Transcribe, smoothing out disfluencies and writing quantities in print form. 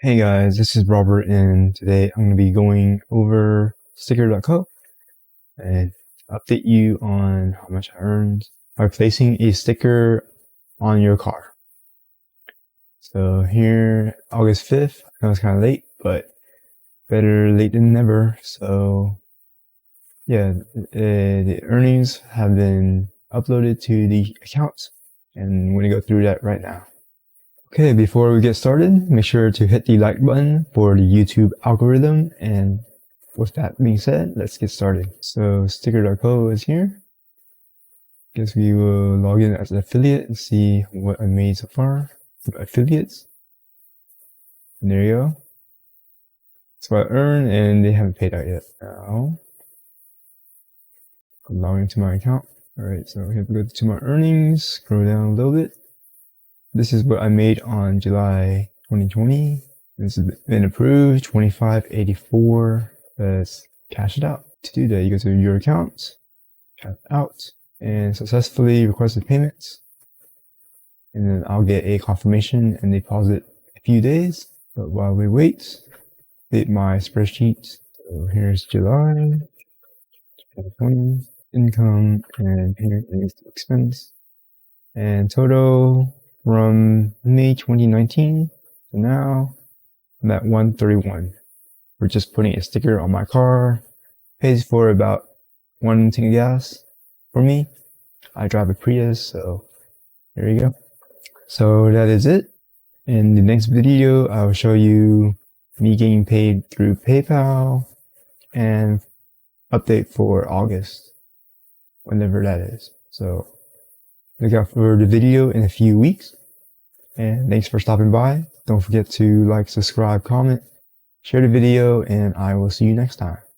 Hey guys, this is Robert, and today I'm going to be going over Stickr.co and update you on how much I earned by placing a sticker on your car. So here, August 5th, I know it's kind of late, but better late than never. So yeah, the earnings have been uploaded to the account, and I'm going to go through that right now. Okay, before we get started, make sure to hit the like button for the YouTube algorithm, and with that being said, let's get started. So Stickr.co is here. Guess we will log in as an affiliate and see what I made so far. Affiliates. And there you go. So I earned, and they haven't paid out yet. Now, I'm logging into my account. Alright, so we have to go to my earnings, scroll down a little bit. This is what I made on July 2020. This has been approved, $25.84. Let's cash it out. To do that, you go to your account, cash out, and successfully requested payments. And then I'll get a confirmation and deposit a few days. But while we wait, update my spreadsheet. So here's July 2020 income, and here is the expense. And total from May 2019 to now, I'm at 131. We're just putting a sticker on my car. Pays for about 1 tank of gas for me. I drive a Prius, so there you go. So that is it. In the next video, I will show you me getting paid through PayPal and update for August, whenever that is. So look out for the video in a few weeks. And thanks for stopping by. Don't forget to like, subscribe, comment, share the video, and I will see you next time.